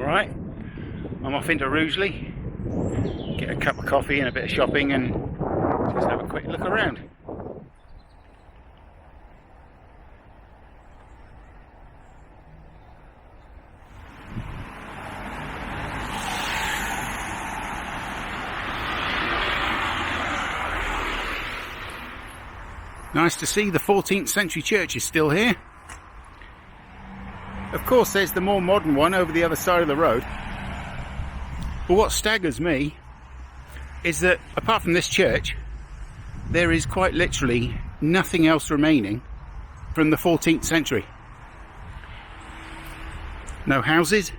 Right, I'm off into Rugeley, get a cup of coffee and a bit of shopping and just have a quick look around. Nice to see the 14th century church is still here. Of course there's the more modern one over the other side of the road. But what staggers me is that apart from this church, there is quite literally nothing else remaining from the 14th century. No houses,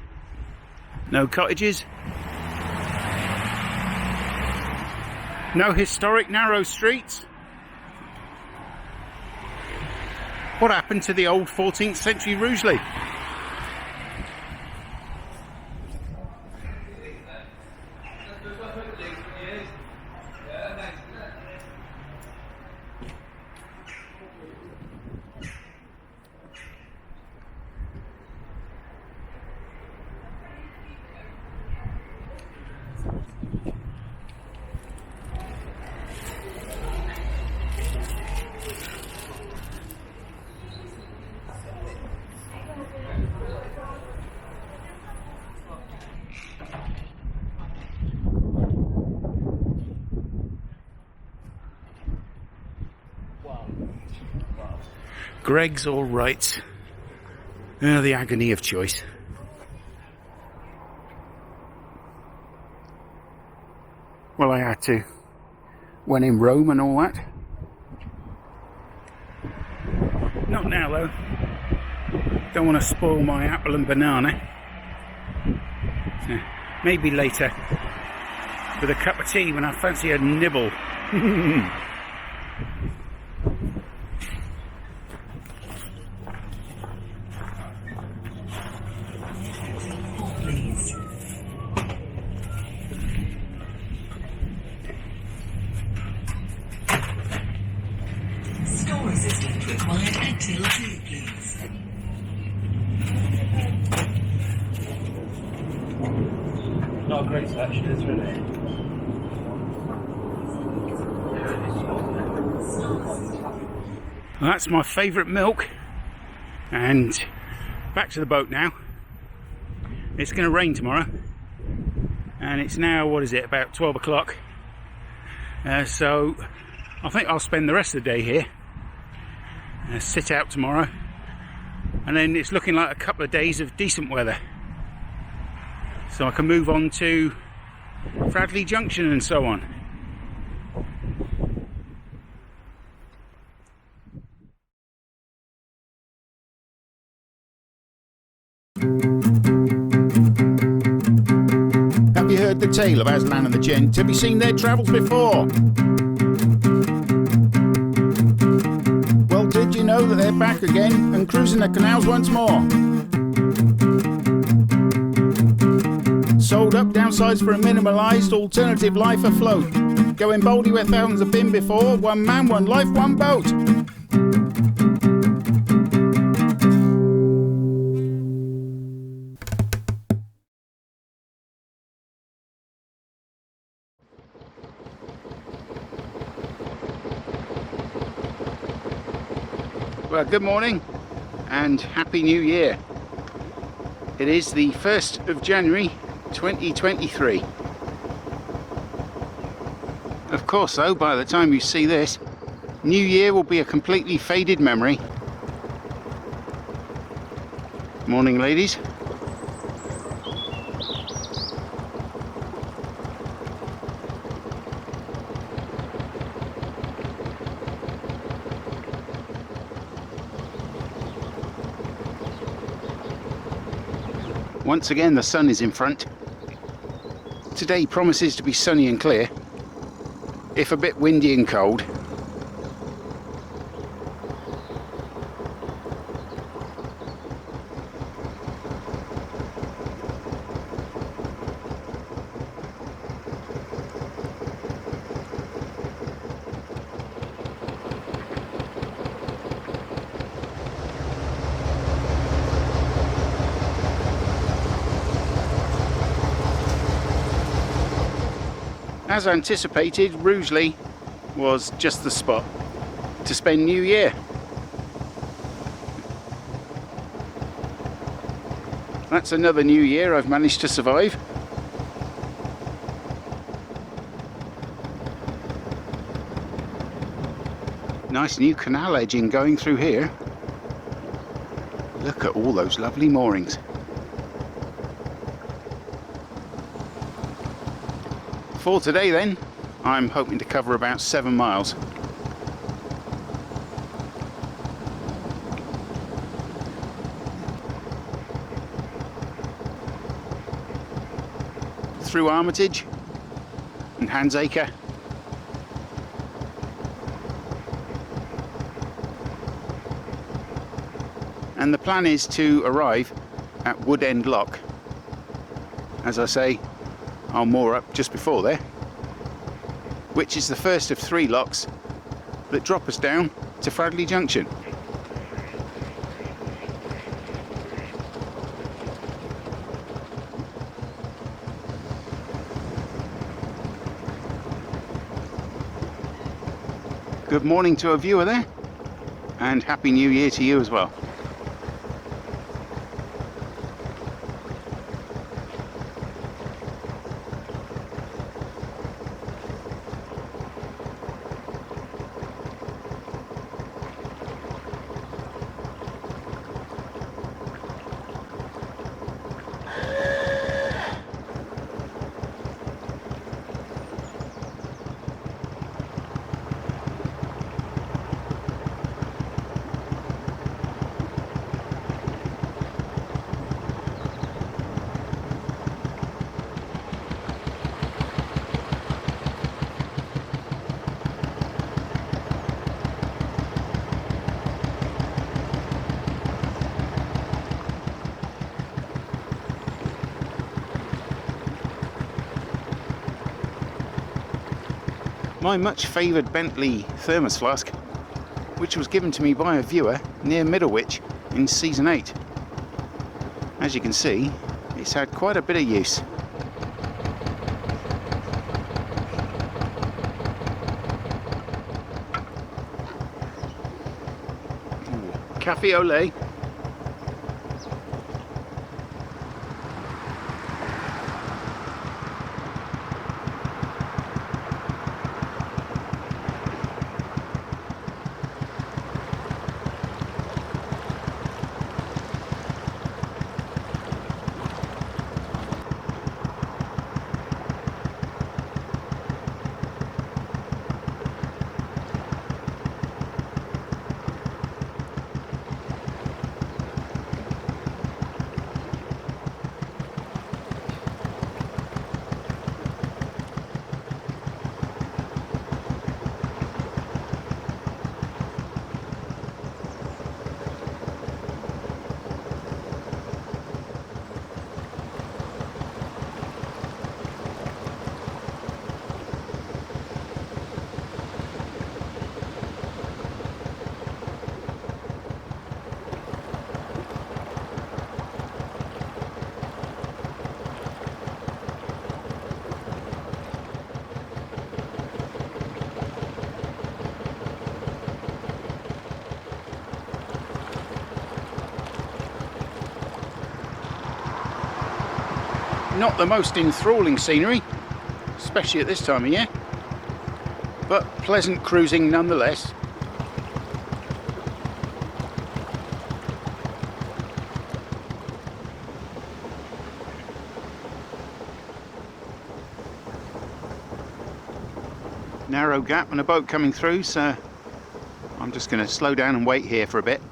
no cottages, no historic narrow streets. What happened to the old 14th century Rugeley? Greg's or Wright's. The agony of choice. Well, I had to. When in Rome and all that. Not now though. Don't want to spoil my apple and banana. So, maybe later. With a cup of tea when I fancy a nibble. Store assistant required until 2, please. Not a great selection, is really. Well, that's my favourite milk. And back to the boat now. It's going to rain tomorrow. And it's now, what is it, about 12 o'clock. So I think I'll spend the rest of the day here. Sit out tomorrow. And then it's looking like a couple of days of decent weather. So I can move on to Fradley Junction and so on. Have you heard the tale of Aslan and the Gent? Have you seen their travels before? Well, did you know that they're back again and cruising the canals once more? Sold up, downsized for a minimalised alternative life afloat. Going boldly where thousands have been before. One man, one life, one boat. Well, good morning and Happy New Year. It is the 1st of January 2023. Of course though, by the time you see this, New Year will be a completely faded memory. Morning ladies. Once again the sun is in front. Today promises to be sunny and clear, if a bit windy and cold. As anticipated, Rugeley was just the spot to spend New Year. That's another New Year I've managed to survive. Nice new canal edging going through here. Look at all those lovely moorings. For today then, I'm hoping to cover about 7 miles. Through Armitage and Handsacre. And the plan is to arrive at Wood End Lock. As I say, I'll moor up just before there, which is the first of 3 locks that drop us down to Fradley Junction. Good morning to a viewer there, and Happy New Year to you as well. My much favoured Bentley thermos flask, which was given to me by a viewer near Middlewich in season 8. As you can see, it's had quite a bit of use. Cafe au lait. Not the most enthralling scenery, especially at this time of year, but pleasant cruising nonetheless. Narrow gap and a boat coming through, so I'm just going to slow down and wait here for a bit.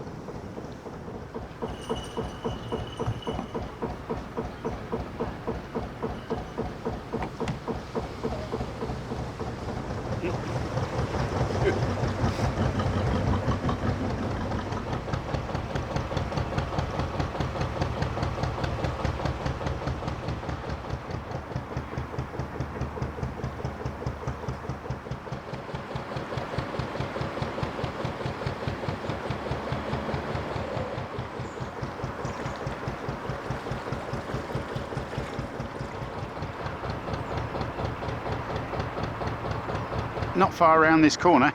not far around this corner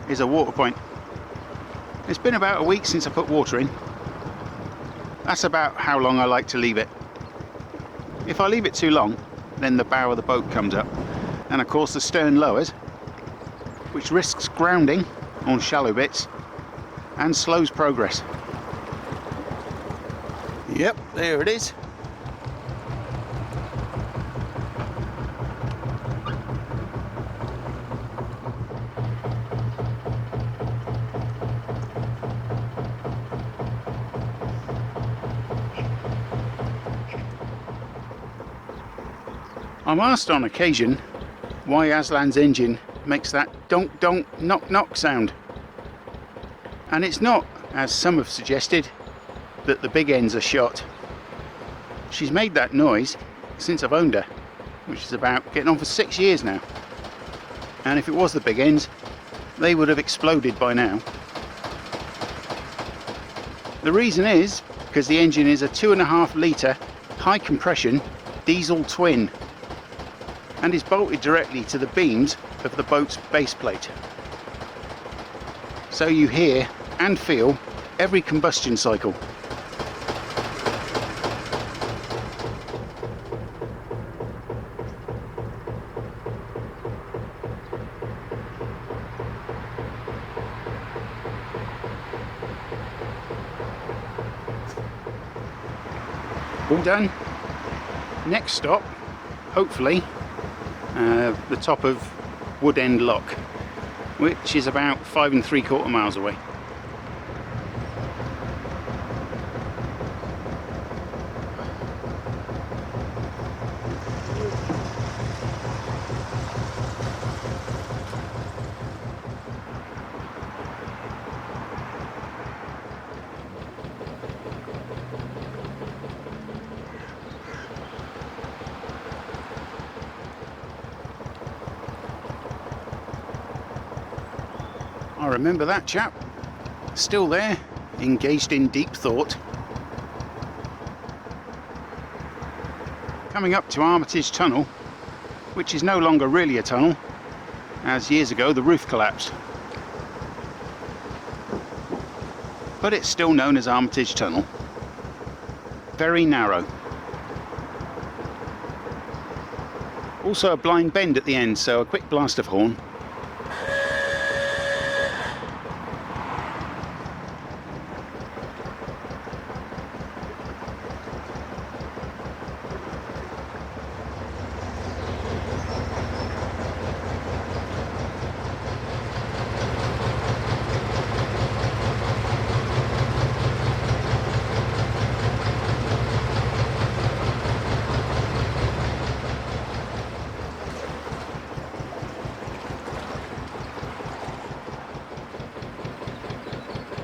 is a water point. It's been about a week since I put water in. That's about how long I like to leave it. If I leave it too long, then the bow of the boat comes up, and of course the stern lowers, which risks grounding on shallow bits and slows progress. Yep, there it is. I'm asked on occasion why Aslan's engine makes that donk donk knock knock sound, and it's not, as some have suggested, that the big ends are shot. She's made that noise since I've owned her, which is about getting on for 6 years now, and if it was the big ends, they would have exploded by now. The reason is because the engine is a 2.5 litre high compression diesel twin and is bolted directly to the beams of the boat's base plate. So you hear and feel every combustion cycle. All done. Next stop, hopefully, the top of Wood End Lock, which is about 5 3/4 miles away. I remember that chap, still there, engaged in deep thought. Coming up to Armitage Tunnel, which is no longer really a tunnel, as years ago the roof collapsed. But it's still known as Armitage Tunnel. Very narrow. Also a blind bend at the end, so a quick blast of horn.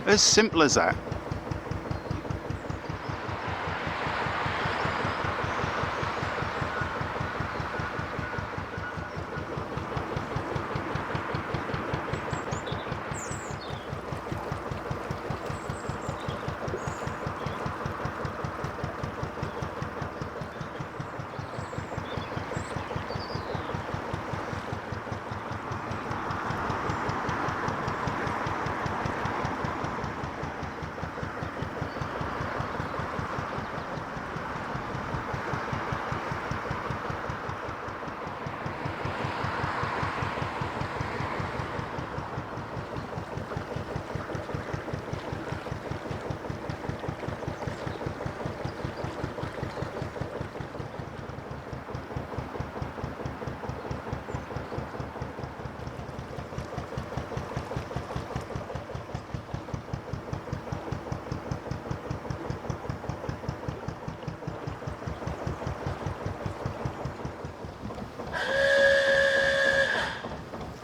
As simple as that.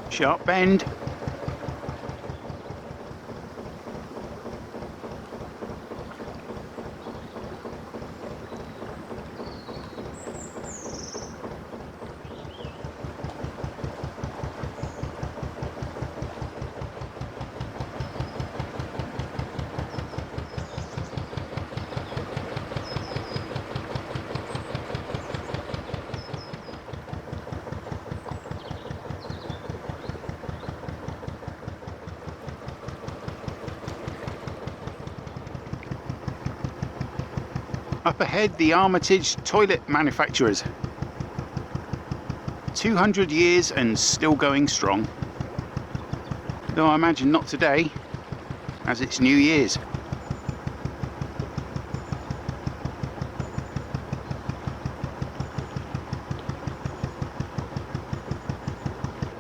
Sharp bend. Up ahead, the Armitage toilet manufacturers. 200 years and still going strong. Though I imagine not today, as it's New Year's.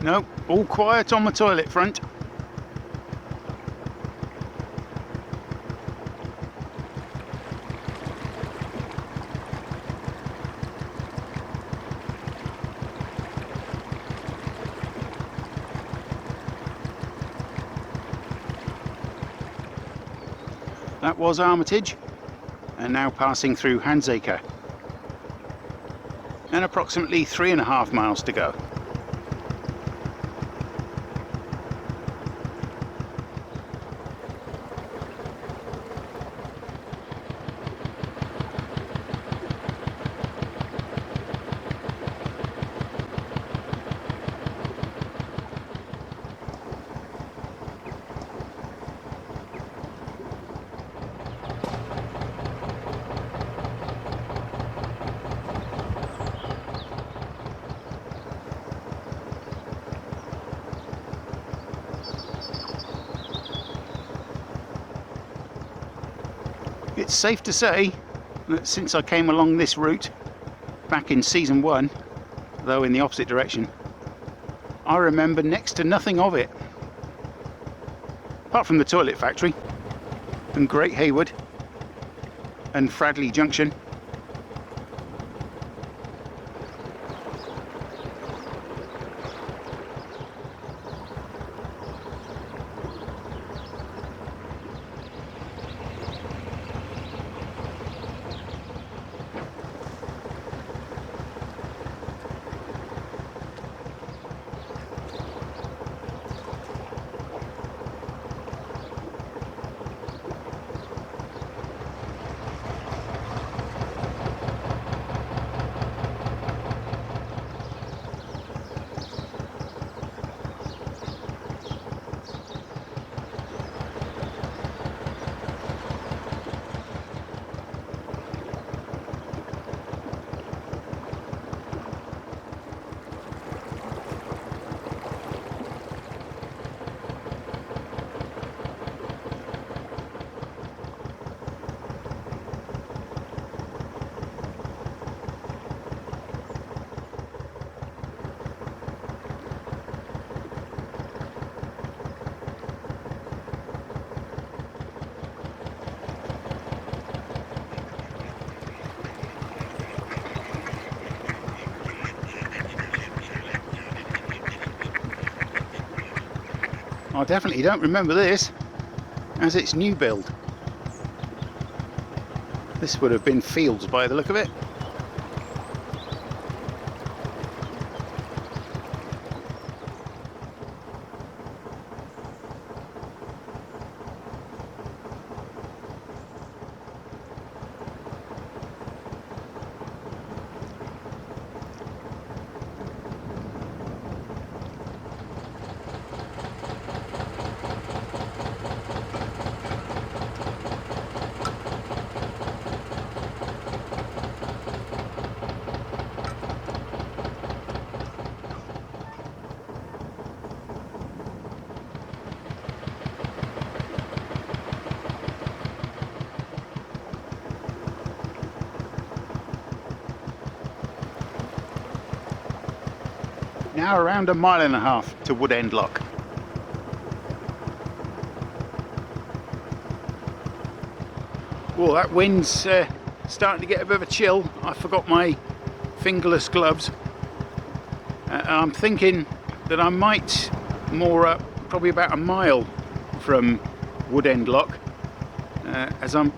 Nope, all quiet on the toilet front. That was Armitage, and now passing through Handsacre. And approximately 3.5 miles to go. It's safe to say that since I came along this route back in season 1, though in the opposite direction, I remember next to nothing of it. Apart from the toilet factory and Great Haywood and Fradley Junction. I definitely don't remember this, as it's new build. This would have been fields by the look of it. Now around 1.5 miles to Wood End Lock. Well, that wind's starting to get a bit of a chill. I forgot my fingerless gloves. I'm thinking that I might moor up probably about 1 mile from Wood End Lock, as I'm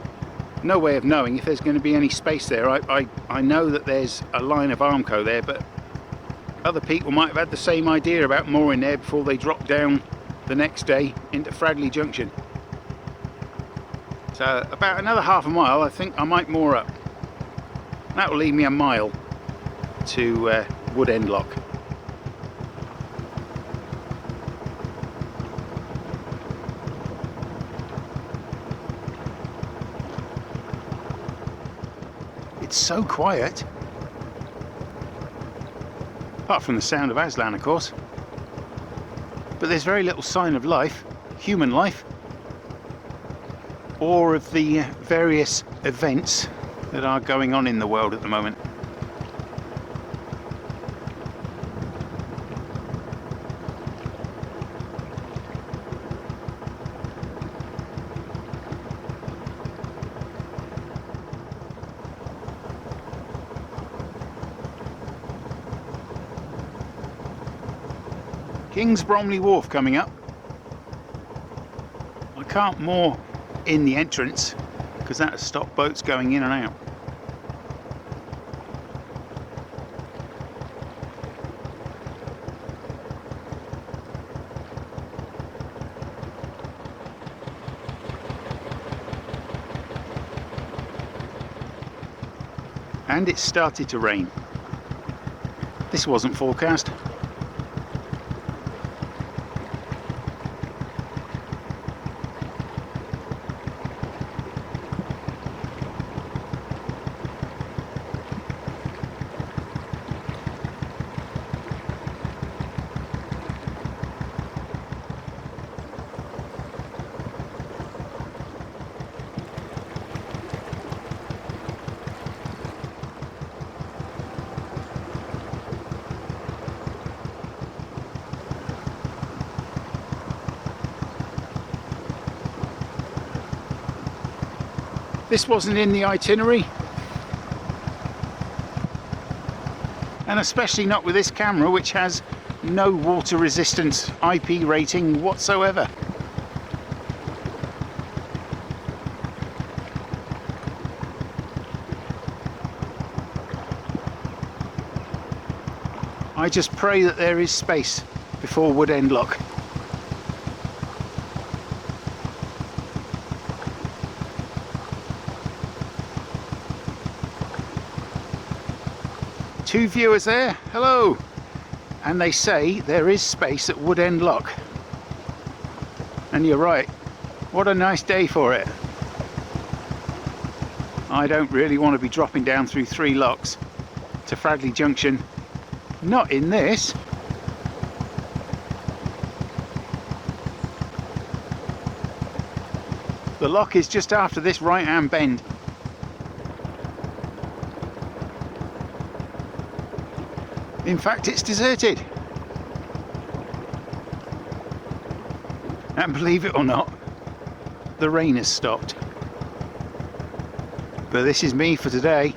no way of knowing if there's going to be any space there. I know that there's a line of Armco there, but other people might have had the same idea about mooring there before they dropped down the next day into Fradley Junction. So about another 1/2 mile, I think I might moor up. That will leave me 1 mile to Wood End Lock. It's so quiet. Apart from the sound of Aslan, of course. But there's very little sign of life, human life, or of the various events that are going on in the world at the moment. King's Bromley Wharf coming up. I can't moor in the entrance because that has stopped boats going in and out. And it started to rain. This wasn't forecast. This wasn't in the itinerary, and especially not with this camera, which has no water resistance IP rating whatsoever. I just pray that there is space before Woodend Lock. Two viewers there, hello, and they say there is space at Woodend Lock, and you're right, what a nice day for it. I don't really want to be dropping down through 3 locks to Fradley Junction, not in this. The lock is just after this right hand bend. In fact, it's deserted. And believe it or not, the rain has stopped. But this is me for today.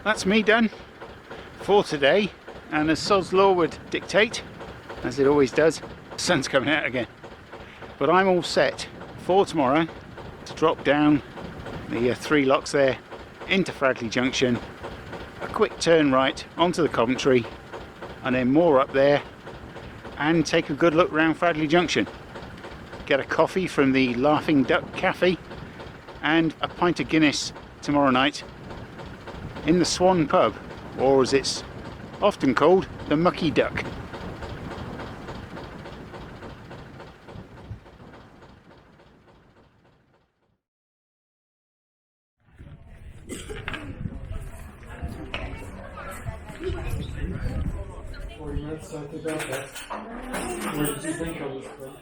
That's me done for today, and as Sod's Law would dictate, as it always does, the sun's coming out again. But I'm all set for tomorrow to drop down the 3 locks there into Fradley Junction, a quick turn right onto the Coventry, and then more up there and take a good look around Fradley Junction. Get a coffee from the Laughing Duck Cafe and a pint of Guinness tomorrow night in the Swan pub, or as it's often called, the Mucky Duck. Where did you think I was from?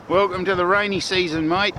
Welcome to the rainy season, mate.